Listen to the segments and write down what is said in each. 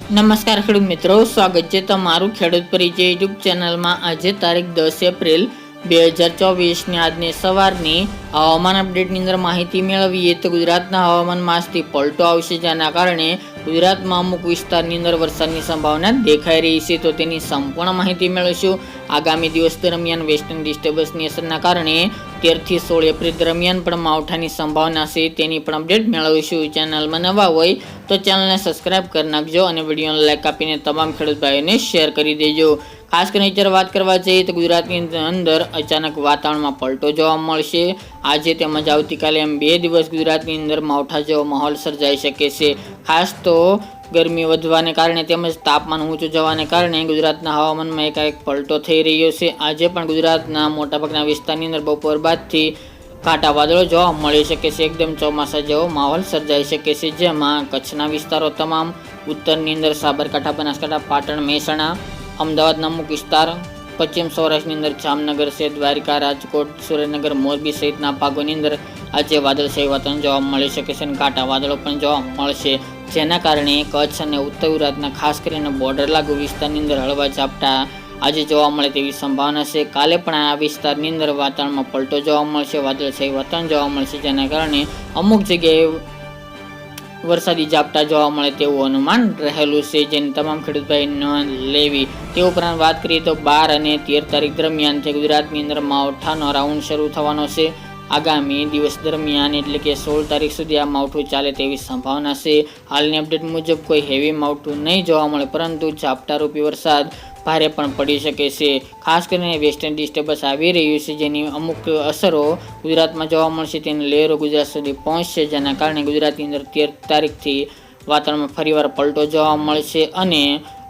નમસ્કાર ખેડૂત મિત્રો, સ્વાગત છે તમારું ખેડૂત પરિચય યુટ્યુબ ચેનલમાં। આજે તારીખ 10 એપ્રિલ 2024ની આજની સવારની હવામાન અપડેટની અંદર માહિતી મેળવીએ તો ગુજરાતના હવામાનમાં આજથી પલટો આવશે, જેના કારણે ગુજરાતમાં અમુક વિસ્તારની અંદર વરસાદની સંભાવના દેખાઈ રહી છે। તો તેની સંપૂર્ણ માહિતી મેળવીશું। આગામી દિવસ દરમિયાન વેસ્ટર્ન ડિસ્ટર્બન્સની અસરના કારણે 13 થી 16 એપ્રિલ દરમિયાન પણ માવઠાની સંભાવના છે, તેની પણ અપડેટ મેળવીશું। ચેનલમાં નવા હોય તો ચેનલને સબસ્ક્રાઇબ કરી નાખજો અને વિડીયોને લાઈક આપીને તમામ ખેડૂત ભાઈઓને શેર કરી દેજો। ખાસ કરીને અત્યારે વાત કરવા જઈએ તો ગુજરાતની અંદર અચાનક વાતાવરણમાં પલટો જોવા મળશે। આજે તેમજ આવતીકાલે એમ 2 દિવસ ગુજરાતની અંદર માવઠા જેવો માહોલ સર્જાઈ શકે છે। ખાસ તો ગરમી વધવાને કારણે તેમજ તાપમાન ઊંચું જવાને કારણે ગુજરાતના હવામાનમાં એકાએક પલટો થઈ રહ્યો છે। આજે પણ ગુજરાતના મોટાભાગના વિસ્તારની અંદર બપોર બાદથી કાંટા વાદળો જોવા મળી શકે છે। એકદમ ચોમાસા જેવો માહોલ સર્જાઈ શકે છે, જેમાં કચ્છના વિસ્તારો તમામ, ઉત્તરની અંદર સાબરકાંઠા, બનાસકાંઠા, પાટણ, મહેસાણા, અમદાવાદના અમુક વિસ્તાર, પશ્ચિમ સૌરાષ્ટ્રની અંદર જામનગર છે, દ્વારિકા, રાજકોટ, સુરેન્દ્રનગર, મોરબી સહિતના ભાગોની અંદર આજે વાદળછાયું વાતાવરણ જોવા મળી શકે છે અને કાંટા વાદળો પણ જોવા મળશે, જેના કારણે કચ્છ અને ઉત્તર ગુજરાતના ખાસ કરીને બોર્ડર લાગુ વિસ્તારની અંદર હળવા ઝાપટા આજે જોવા મળે તેવી સંભાવના છે। કાલે પણ આ વિસ્તારની અંદર વાતાવરણમાં પલટો જોવા મળશે, વાદળછાયું વાતાવરણ જોવા મળશે, જેના કારણે અમુક જગ્યાએ વરસાદી ઝાપટા જોવા મળે તેવું અનુમાન રહેલું છે, જેની તમામ ખેડૂત ભાઈ નોંધ લેવી। તે ઉપરાંત વાત કરીએ તો 12 અને 13 તારીખ દરમિયાન ગુજરાતની અંદર માવઠાનો રાઉન્ડ શરૂ થવાનો છે। આગામી દિવસ દરમિયાન એટલે કે 16 તારીખ સુધી આ માવઠું ચાલે તેવી સંભાવના છે। હાલની અપડેટ મુજબ કોઈ હેવી માવઠું નહીં જોવા મળે, પરંતુ ઝાપટારૂપી વરસાદ ભારે પણ પડી શકે છે। ખાસ કરીને વેસ્ટર્ન ડિસ્ટર્બન્સ આવી રહ્યું છે, જેની અમુક અસરો ગુજરાતમાં જોવા મળશે, તેની લહેરો ગુજરાત સુધી પહોંચશે, જેના કારણે ગુજરાતની અંદર 13 તારીખથી વાતાવરણમાં ફરીવાર પલટો જોવા મળશે અને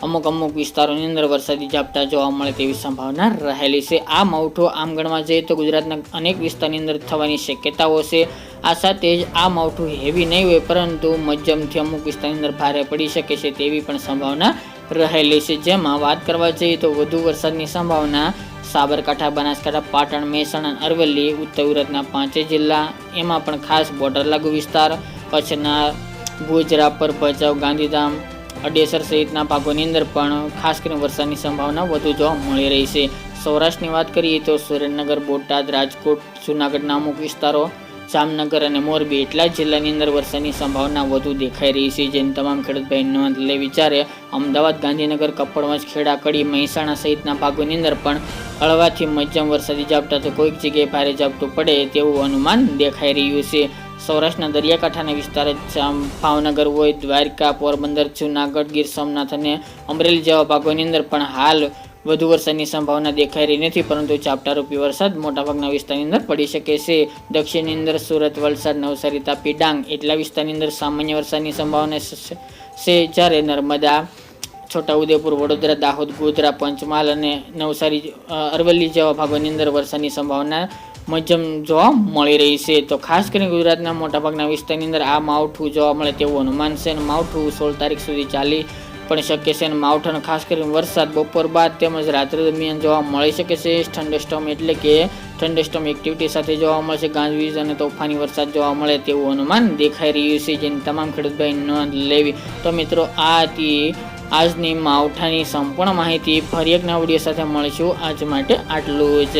અમુક વિસ્તારોની અંદર વરસાદી ઝાપટા જોવા મળે તેવી સંભાવના રહેલી છે। આ માવઠું આમ ગણવા જઈએ તો ગુજરાતના અનેક વિસ્તારની અંદર થવાની શક્યતાઓ છે। આ સાથે જ આ માવઠું હેવી નહીં હોય, પરંતુ મધ્યમથી અમુક વિસ્તારની અંદર ભારે પડી શકે છે તેવી પણ સંભાવના રહેલી છે। જેમાં વાત કરવા જઈએ તો વધુ વરસાદની સંભાવના સાબરકાંઠા, બનાસકાંઠા, પાટણ, મહેસાણા, અરવલ્લી, ઉત્તર ગુજરાતના 5 જિલ્લા, એમાં પણ ખાસ બોર્ડર લાગુ વિસ્તાર કચ્છના ભુજ, રાપર, ભચાઉ, ગાંધીધામ, અડેસર સહિતના ભાગોની અંદર પણ ખાસ કરીને વરસાદની સંભાવના વધુ જોવા મળી રહી છે। સૌરાષ્ટ્રની વાત કરીએ તો સુરેન્દ્રનગર, બોટાદ, રાજકોટ, જૂનાગઢના અમુક વિસ્તારો, જામનગર અને મોરબી એટલા જિલ્લાની અંદર વરસાદની સંભાવના વધુ દેખાઈ રહી છે, જેની તમામ ખેડૂત ભાઈ નોંધ લેવી। જ્યારે અમદાવાદ, ગાંધીનગર, કપડવંજ, ખેડા, કડી, મહેસાણા સહિતના ભાગોની અંદર પણ હળવાથી મધ્યમ વરસાદી ઝાપટા તો કોઈક જગ્યાએ ભારે ઝાપટું પડે તેવું અનુમાન દેખાઈ રહ્યું છે। સૌરાષ્ટ્રના દરિયાકાંઠાના વિસ્તાર ભાવનગર હોય, દ્વારકા, પોરબંદર, જૂનાગઢ, ગીર સોમનાથ અને અમરેલી જેવા ભાગોની અંદર પણ હાલ વધુ વરસાદની સંભાવના દેખાઈ રહી નથી, પરંતુ ઝાપટારૂપી વરસાદ મોટાભાગના વિસ્તારની અંદર પડી શકે છે। દક્ષિણની અંદર સુરત, વલસાડ, નવસારી, તાપી, ડાંગ એટલા વિસ્તારની અંદર સામાન્ય વરસાદની સંભાવના છે, જ્યારે નર્મદા, છોટાઉદેપુર, વડોદરા, દાહોદ, ગોધરા, પંચમહાલ અને નવસારી, અરવલ્લી જેવા ભાગોની અંદર વરસાદની સંભાવના મધ્યમ જોવા મળી રહી છે। તો ખાસ કરીને ગુજરાતના મોટાભાગના વિસ્તારની અંદર આ માવઠું જોવા મળે તેવું અનુમાન છે અને માવઠું 16 તારીખ સુધી ચાલી પણ શકે છે અને માવઠાનો ખાસ કરીને વરસાદ બપોર બાદ તેમજ રાત્રે દરમિયાન જોવા મળી શકે છે। થંડરસ્ટોર્મ એટલે કે થંડરસ્ટોર્મ એક્ટિવિટી સાથે જોવા મળશે, ગાજવીજ અને તોફાની વરસાદ જોવા મળે તેવું અનુમાન દેખાઈ રહ્યું છે, જેની તમામ ખેડૂત ભાઈ નોંધ લેવી। તો મિત્રો, આ હતી આજની માવઠાની સંપૂર્ણ માહિતી। ફરી એક નવા વિડીયો સાથે મળીશું। આજ માટે આટલું જ।